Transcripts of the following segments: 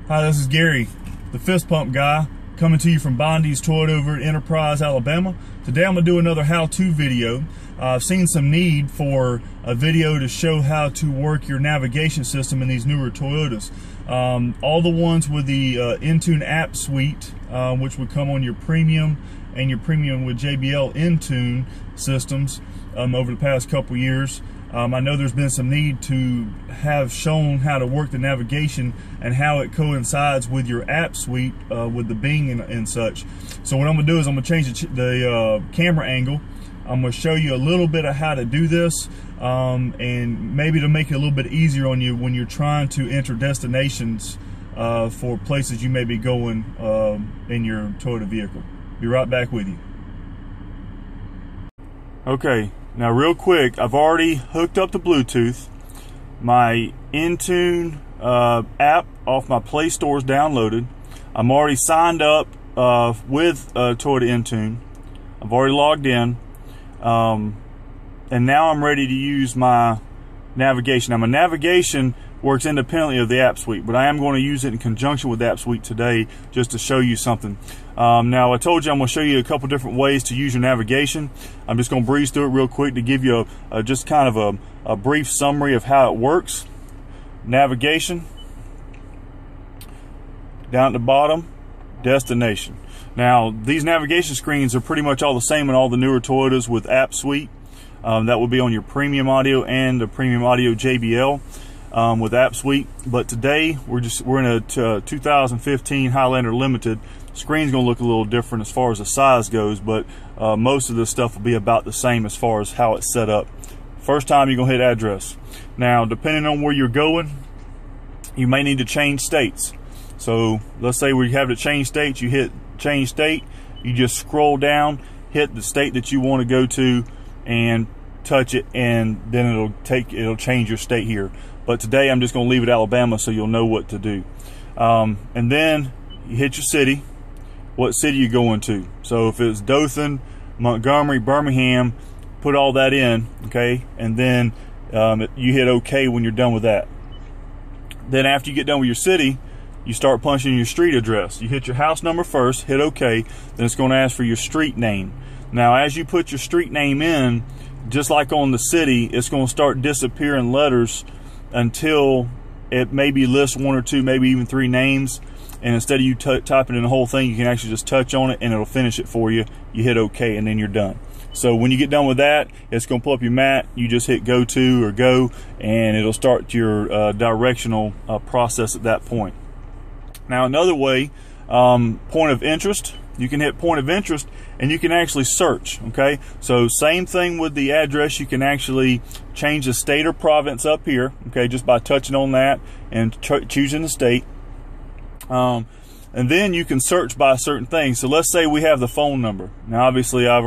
Hi, this is Gary, the fist pump guy, coming to you from Bondi's Toyota over in Enterprise, Alabama. Today I'm going to do another how-to video. I've seen some need for a video to show how to work your navigation system in these newer Toyotas. All the ones with the Intune app suite, which would come on your premium and your premium with JBL Intune systems over the past couple years. I know there's been some need to have shown how to work the navigation and how it coincides with your app suite with the Bing and such. So what I'm going to do is I'm going to change the camera angle. I'm going to show you a little bit of how to do this and maybe to make it a little bit easier on you when you're trying to enter destinations for places you may be going in your Toyota vehicle. Be right back with you. Okay. Now real quick, I've already hooked up the Bluetooth. My Intune app off my Play Store is downloaded. I'm already signed up with Toyota Intune. I've already logged in. And now I'm ready to use my navigation. Now my navigation works independently of the app suite, but I am going to use it in conjunction with the app suite today just to show you something. Now I told you I'm going to show you a couple different ways to use your navigation. I'm just going to breeze through it real quick to give you just kind of a brief summary of how it works. Navigation, down at the bottom, destination. Now these navigation screens are pretty much all the same in all the newer Toyotas with app suite. That will be on your premium audio and the premium audio JBL. With app suite, but today we're in a 2015 Highlander Limited. Screen's gonna look a little different as far as the size goes, but most of this stuff will be about the same as far as how it's set up. First time you're gonna hit address. Now depending on where you're going, you may need to change states. So let's say we have to change states, you hit change state, you just scroll down, hit the state that you want to go to and touch it, and then it'll change your state here. But today I'm just going to leave it Alabama so you'll know what to do. And then you hit your city, what city you're going to. So if it's Dothan, Montgomery, Birmingham, put all that in, okay? And then you hit OK when you're done with that. Then after you get done with your city, you start punching your street address. You hit your house number first, hit OK, then it's going to ask for your street name. Now as you put your street name in, just like on the city, it's going to start disappearing letters until it maybe lists one or two, maybe even three names, and instead of you typing in the whole thing, you can actually just touch on it and it'll finish it for you. You hit OK and then you're done. So when you get done with that, it's going to pull up your map. You just hit go to or go, and it'll start your directional process at that point. Now another way, point of interest. You can hit point of interest and you can actually search, okay? So same thing with the address. You can actually change the state or province up here, okay, just by touching on that and choosing the state. And then you can search by certain things. So let's say we have the phone number. Now obviously I'm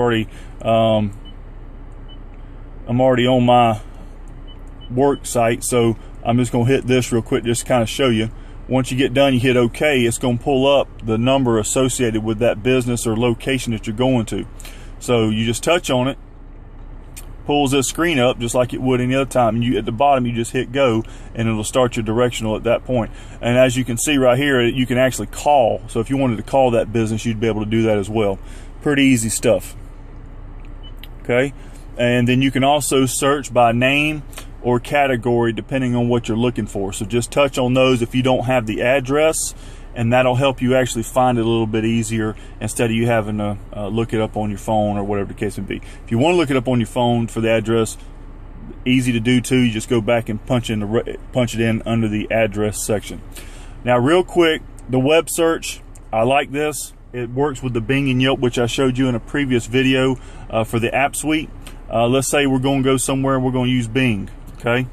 already on my work site, so I'm just gonna hit this real quick just to kind of show you. Once you get done, you hit OK, it's going to pull up the number associated with that business or location that you're going to. So you just touch on it, pulls this screen up just like it would any other time, and at the bottom you just hit go and it'll start your directional at that point. And as you can see right here, you can actually call. So if you wanted to call that business, you'd be able to do that as well. Pretty easy stuff. Okay, and then you can also search by name or category depending on what you're looking for. So just touch on those if you don't have the address, and that'll help you actually find it a little bit easier instead of you having to look it up on your phone or whatever the case may be. If you want to look it up on your phone for the address, easy to do too. You just go back and punch it in under the address section. Now real quick, the web search, I like this. It works with the Bing and Yelp, which I showed you in a previous video for the app suite. Let's say we're going to go somewhere and we're going to use Bing. Okay.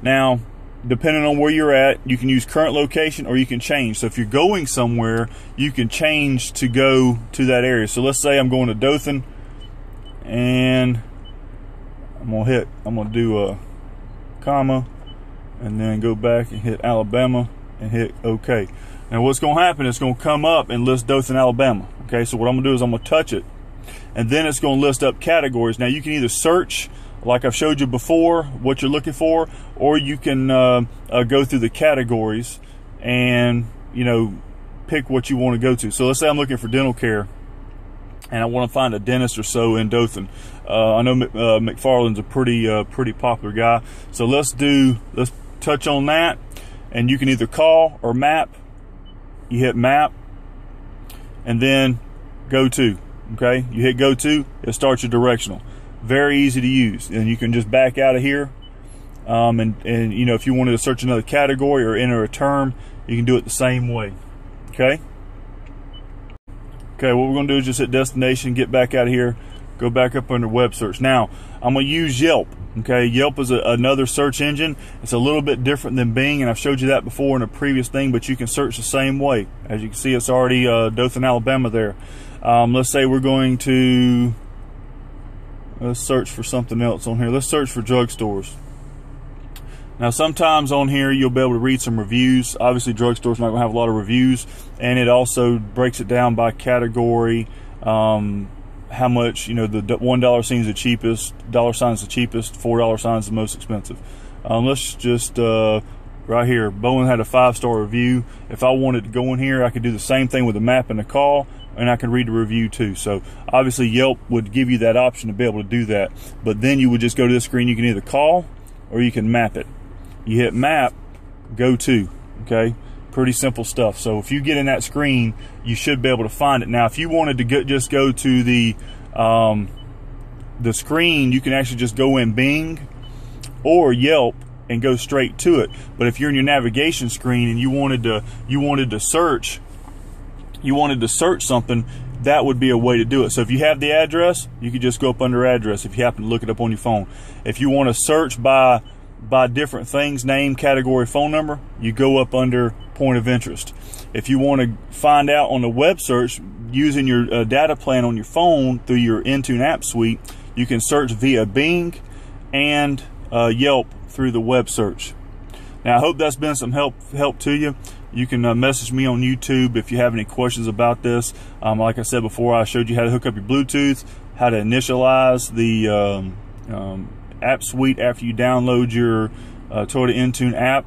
Now, depending on where you're at, you can use current location or you can change. So if you're going somewhere, you can change to go to that area. So let's say I'm going to Dothan, and I'm gonna do a comma, and then go back and hit Alabama and hit OK. Now what's going to happen? It's going to come up and list Dothan, Alabama. Okay. So what I'm gonna do is I'm gonna touch it, and then it's going to list up categories. Now you can either search like I've showed you before, what you're looking for, or you can go through the categories and, you know, pick what you want to go to. So let's say I'm looking for dental care and I want to find a dentist or so in Dothan. I know McFarland's a pretty popular guy. So let's touch on that, and you can either call or map. You hit map and then go to. Okay, you hit go to, it starts your directional. Very easy to use, and you can just back out of here. And you know, if you wanted to search another category or enter a term, you can do it the same way. Okay, what we're going to do is just hit destination, get back out of here, go back up under web search. Now I'm going to use Yelp. Okay, Yelp is another search engine. It's a little bit different than Bing, and I've showed you that before in a previous thing, but you can search the same way. As you can see, it's already Dothan, Alabama there. Let's say we're going to, let's search for something else on here. Let's search for drugstores. Now sometimes on here you'll be able to read some reviews. Obviously drugstores not going to have a lot of reviews, and it also breaks it down by category. How much, you know, the $1 sign is the cheapest, $sign is the cheapest, $4 sign is the most expensive. Let's just right here, Bowen had a 5-star review. If I wanted to go in here, I could do the same thing with the map and the call, and I can read the review too. So obviously Yelp would give you that option to be able to do that, but then you would just go to this screen. You can either call or you can map it. You hit map, go to. Okay, pretty simple stuff. So if you get in that screen, you should be able to find it. Now if you wanted to just go to the screen, you can actually just go in Bing or Yelp and go straight to it. But if you're in your navigation screen and you wanted to search something, that would be a way to do it. So if you have the address, you could just go up under address if you happen to look it up on your phone. If you want to search by different things, name, category, phone number, you go up under point of interest. If you want to find out on the web search using your data plan on your phone through your Intune app suite, you can search via Bing and Yelp through the web search. Now I hope that's been some help to you. You can message me on YouTube if you have any questions about this. Like I said before, I showed you how to hook up your Bluetooth, how to initialize the app suite after you download your Toyota Intune app,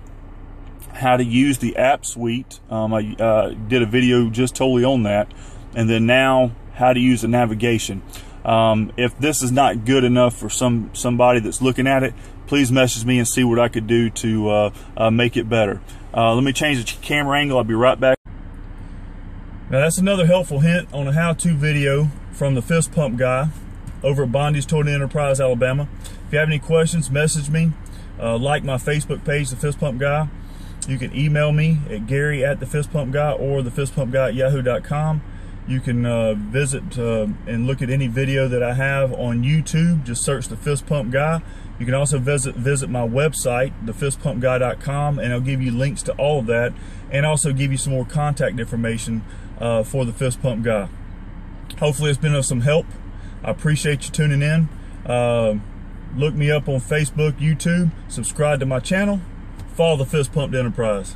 how to use the app suite. I did a video just totally on that, and then now how to use the navigation. If this is not good enough for somebody that's looking at it, please message me and see what I could do to make it better. Let me change the camera angle. I'll be right back. Now that's another helpful hint on a how-to video from the fist pump guy over at Bondi's Toyota Enterprise, Alabama. If you have any questions, message me. Like my Facebook page, The Fist Pump Guy. You can email me at Gary@thefistpumpguy or thefistpumpguy@yahoo.com. You can visit and look at any video that I have on YouTube. Just search The Fist Pump Guy. You can also visit my website, thefistpumpguy.com, and I'll give you links to all of that, and also give you some more contact information for The Fist Pump Guy. Hopefully it's been of some help. I appreciate you tuning in. Look me up on Facebook, YouTube, subscribe to my channel, follow the Fist Pumped Enterprise.